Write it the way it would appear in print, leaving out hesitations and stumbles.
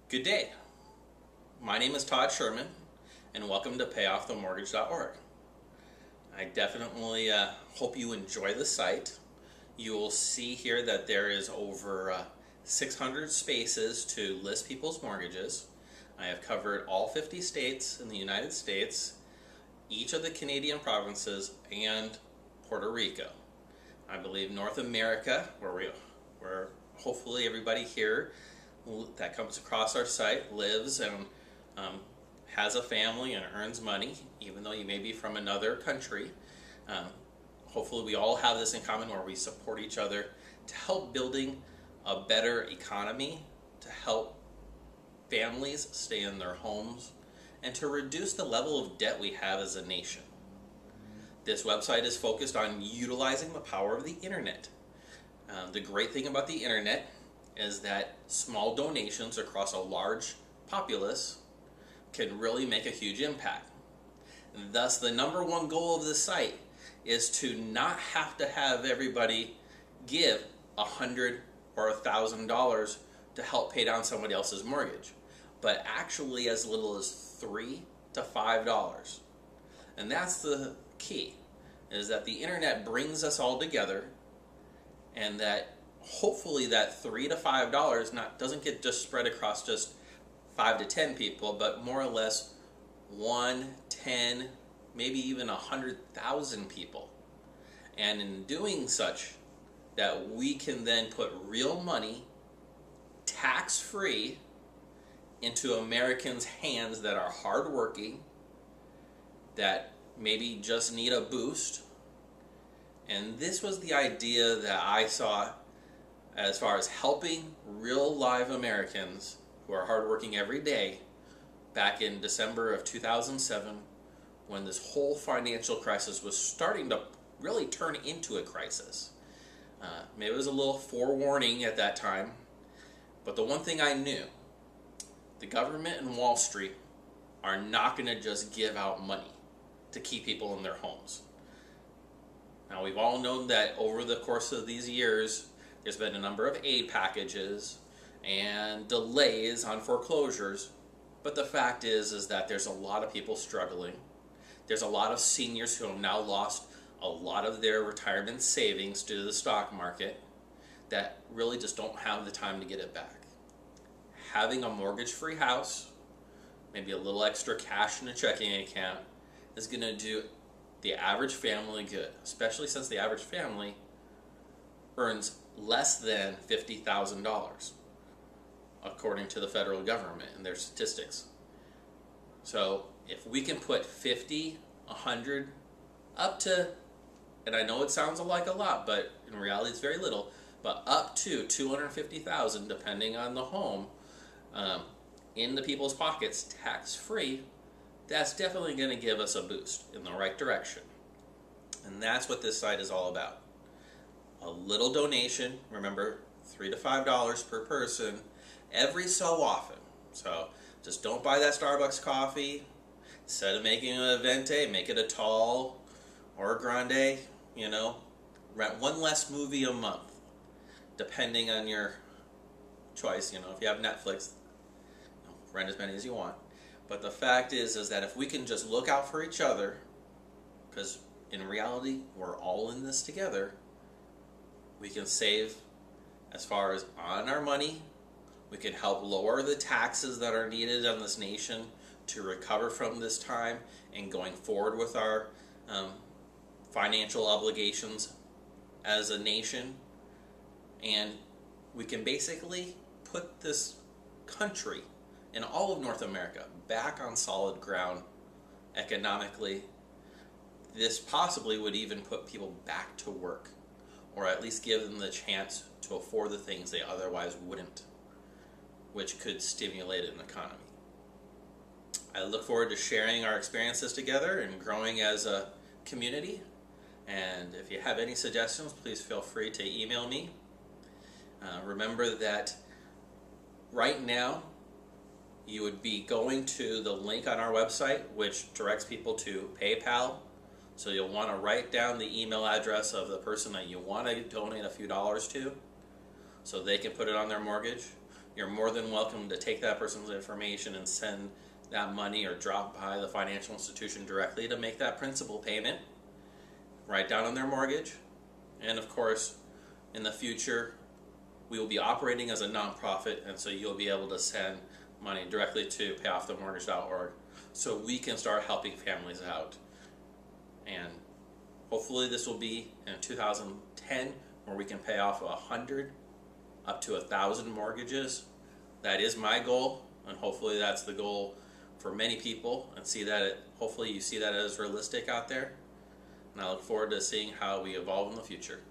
Good day. My name is Todd Sherman, and welcome to PayOffTheMortgage.org. I definitely hope you enjoy the site. You will see here that there is over 600 spaces to list people's mortgages. I have covered all 50 states in the United States, each of the Canadian provinces, and Puerto Rico. I believe North America, where hopefully everybody here that comes across our site lives and has a family and earns money, even though you may be from another country. Hopefully we all have this in common, where we support each other to help building a better economy, to help families stay in their homes, and to reduce the level of debt we have as a nation. This website is focused on utilizing the power of the internet. The great thing about the internet is that small donations across a large populace can really make a huge impact. Thus, the number one goal of this site is to not have to have everybody give $100 or $1,000 to help pay down somebody else's mortgage, but actually as little as $3 to $5. And that's the key, is that the internet brings us all together, and that hopefully that $3 to $5 doesn't get just spread across just 5 to 10 people, but more or less 1, 10, maybe even 100,000 people. And in doing such, that we can then put real money, tax-free, into Americans' hands that are hardworking, that maybe just need a boost. And this was the idea that I saw as far as helping real live Americans who are hardworking every day back in December of 2007, when this whole financial crisis was starting to really turn into a crisis. Maybe it was a little forewarning at that time, but the one thing I knew, the government and Wall Street are not going to just give out money to keep people in their homes. Now, we've all known that over the course of these years, there's been a number of aid packages and delays on foreclosures, but the fact is that there's a lot of people struggling. There's a lot of seniors who have now lost a lot of their retirement savings due to the stock market that really just don't have the time to get it back. Having a mortgage-free house, maybe a little extra cash in a checking account, is going to do the average family good, especially since the average family earns less than $50,000, according to the federal government and their statistics. So if we can put 50, 100, up to, and I know it sounds like a lot, but in reality it's very little, but up to $250,000, depending on the home, in the people's pockets, tax-free, that's definitely going to give us a boost in the right direction. And that's what this site is all about. A little donation, remember, $3 to $5 per person, every so often. So just don't buy that Starbucks coffee. Instead of making an a venti, make it a tall or a grande. You know, rent one less movie a month, depending on your choice. You know, if you have Netflix, rent as many as you want. But the fact is that if we can just look out for each other, because in reality we're all in this together, we can save as far as on our money. We can help lower the taxes that are needed on this nation to recover from this time and going forward with our financial obligations as a nation. And we can basically put this country and all of North America back on solid ground economically. This possibly would even put people back to work, or at least give them the chance to afford the things they otherwise wouldn't, which could stimulate an economy. I look forward to sharing our experiences together and growing as a community. And if you have any suggestions, please feel free to email me. Remember that right now you would be going to the link on our website, which directs people to PayPal. So you'll want to write down the email address of the person that you want to donate a few dollars to, so they can put it on their mortgage. you're more than welcome to take that person's information and send that money, or drop by the financial institution directly to make that principal payment, write down on their mortgage. And of course, in the future, we will be operating as a nonprofit, and so you'll be able to send money directly to payoffthemortgage.org so we can start helping families out. And hopefully this will be in 2010 where we can pay off 100 up to 1,000 mortgages. That is my goal, and hopefully that's the goal for many people, and hopefully you see that as realistic out there. And I look forward to seeing how we evolve in the future.